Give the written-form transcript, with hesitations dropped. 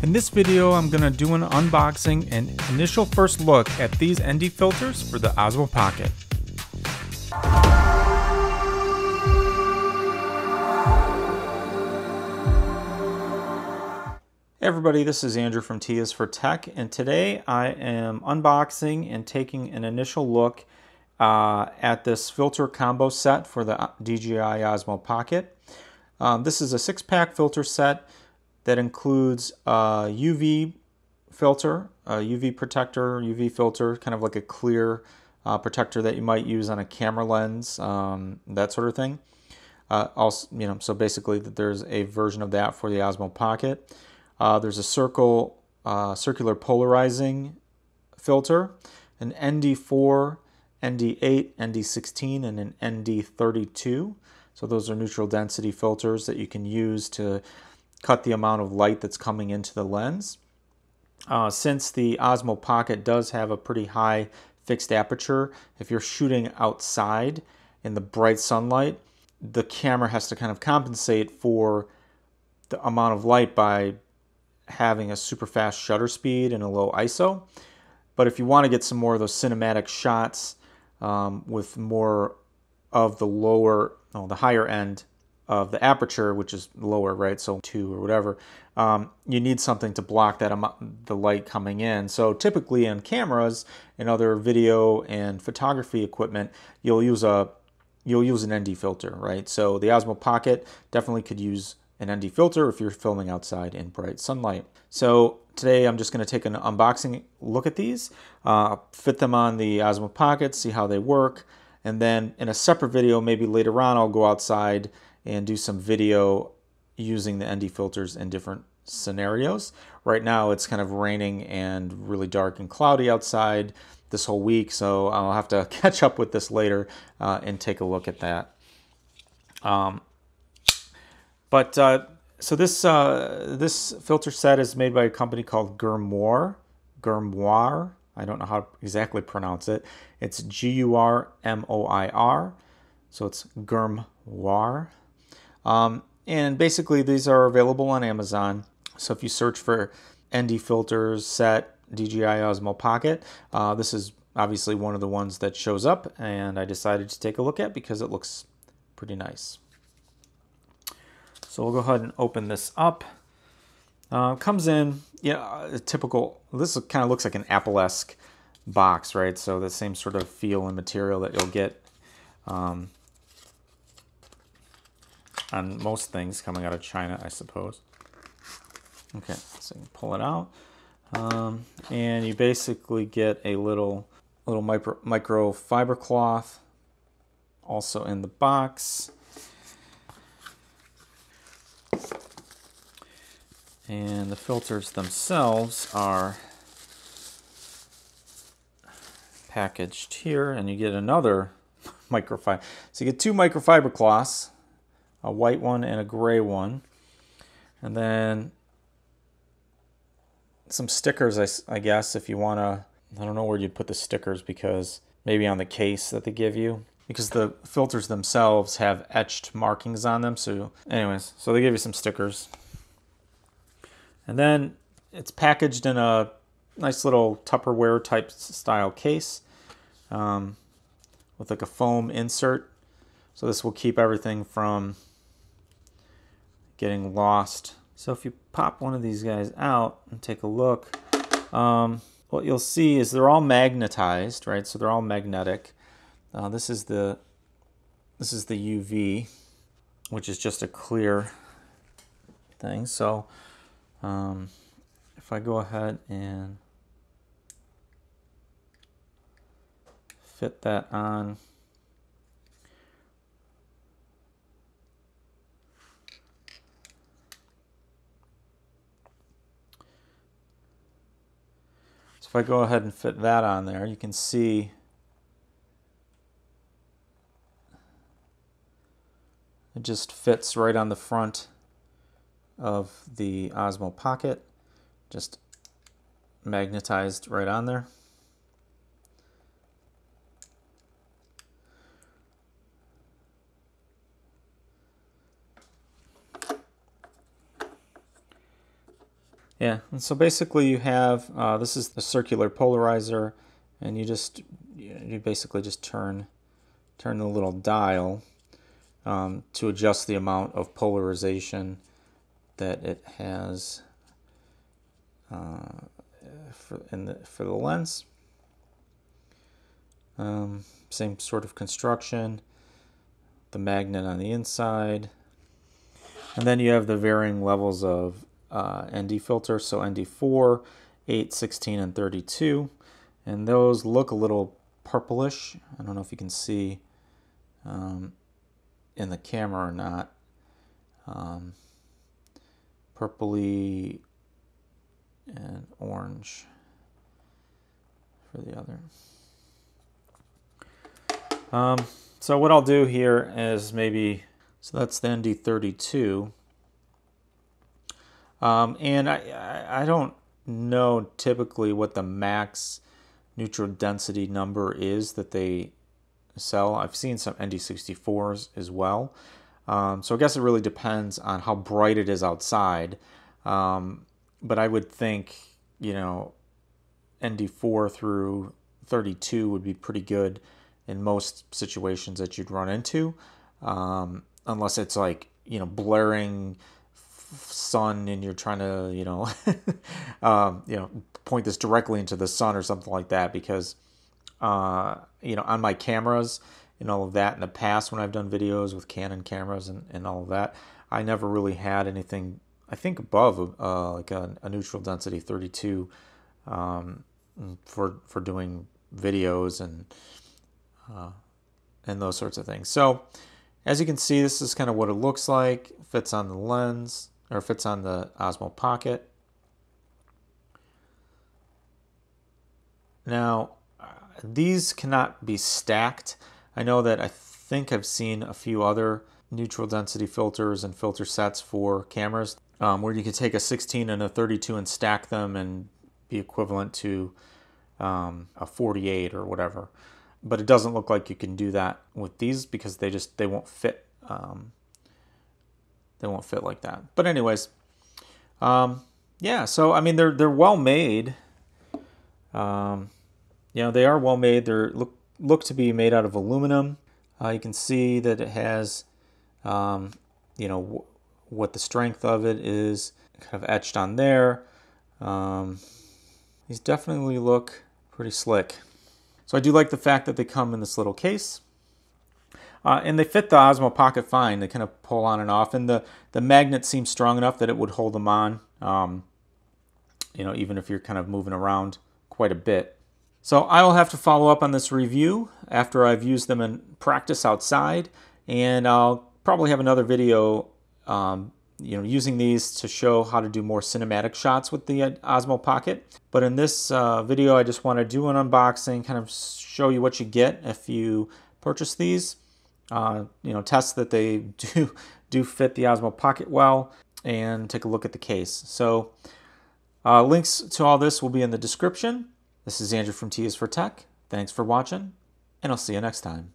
In this video, I'm going to do an unboxing and initial first look at these ND filters for the Osmo Pocket. Hey everybody, this is Andrew from T is for Tech, and today I am unboxing and taking an initial look at this filter combo set for the DJI Osmo Pocket. This is a 6-pack filter set that includes a UV filter, a UV protector, UV filter, kind of like a clear protector that you might use on a camera lens, that sort of thing. Also, so basically there's a version of that for the Osmo Pocket. There's a circular polarizing filter, an ND4, ND8, ND16, and an ND32. So those are neutral density filters that you can use to cut the amount of light that's coming into the lens. Since the Osmo Pocket does have a pretty high fixed aperture, if you're shooting outside in the bright sunlight, the camera has to kind of compensate for the amount of light by having a super fast shutter speed and a low ISO. But if you want to get some more of those cinematic shots with more of the higher end of the aperture, which is lower, right? So 2 or whatever, you need something to block that the light coming in. So typically in cameras and other video and photography equipment, you'll use an ND filter, right? So the Osmo Pocket definitely could use an ND filter if you're filming outside in bright sunlight. So today I'm just going to take an unboxing look at these, fit them on the Osmo Pocket, see how they work, and then in a separate video, maybe later on, I'll go outside and do some video using the ND filters in different scenarios. Right now it's kind of raining and really dark and cloudy outside this whole week, so I'll have to catch up with this later and take a look at that. So this filter set is made by a company called Gurmoire. I don't know how to exactly pronounce it. It's Gurmoir. So it's Gurmoire. And basically these are available on Amazon. So if you search for ND filters set DJI Osmo Pocket, this is obviously one of the ones that shows up, and I decided to take a look at because it looks pretty nice. So we'll go ahead and open this up. Comes in, a typical, this kind of looks like an Apple-esque box, right? So the same sort of feel and material that you'll get on most things coming out of China, I suppose. Okay, so you can pull it out. And you basically get a little microfiber cloth also in the box. And the filters themselves are packaged here, and you get another microfiber. So you get 2 microfiber cloths, a white one and a gray one, and then some stickers, I guess, if you want to. I don't know where you'd put the stickers, because maybe on the case that they give you, because the filters themselves have etched markings on them. So anyways, so they give you some stickers. And then it's packaged in a nice little Tupperware type style case with like a foam insert. So this will keep everything from getting lost. So if you pop one of these guys out and take a look, what you'll see is they're all magnetized, right? So they're all magnetic. This is the UV, which is just a clear thing. So if I go ahead and fit that on, so if I go ahead and fit that on there, you can see it just fits right on the front of the Osmo Pocket, just magnetized right on there. Yeah, and so basically you have, this is the circular polarizer, and you basically just turn the little dial to adjust the amount of polarization that it has for the lens. Same sort of construction, the magnet on the inside, and then you have the varying levels of ND filter, so ND4, 8, 16, and 32, and those look a little purplish. I don't know if you can see in the camera or not. Purpley and orange for the other. So what I'll do here is so that's the ND32. And I don't know typically what the max neutral density number is that they sell. I've seen some ND64s as well. So I guess it really depends on how bright it is outside. But I would think, ND4 through 32 would be pretty good in most situations that you'd run into. Unless it's like, blaring sun and you're trying to, point this directly into the sun or something like that, because, on my cameras and all of that in the past, when I've done videos with Canon cameras and all of that, I never really had anything, I think, above like a neutral density 32 for doing videos and those sorts of things. So as you can see, this is kind of what it looks like. It fits on the lens, or fits on the Osmo Pocket. Now, these cannot be stacked. I know that I think I've seen a few other neutral density filters and filter sets for cameras where you could take a 16 and a 32 and stack them and be equivalent to a 48 or whatever. But it doesn't look like you can do that with these because they won't fit. They won't fit like that. But anyways, yeah. So I mean, they're well made. They are well made. They look to be made out of aluminum. You can see that it has, what the strength of it is kind of etched on there. These definitely look pretty slick. So I do like the fact that they come in this little case. And they fit the Osmo Pocket fine. They kind of pull on and off. And the magnet seems strong enough that it would hold them on, even if you're kind of moving around quite a bit. So I will have to follow up on this review after I've used them in practice outside. And I'll probably have another video using these to show how to do more cinematic shots with the Osmo Pocket. But in this video, I just want to do an unboxing, kind of show you what you get if you purchase these. Test that they do fit the Osmo Pocket well, and take a look at the case. So links to all this will be in the description. This is Andrew from T is for Tech. Thanks for watching, and I'll see you next time.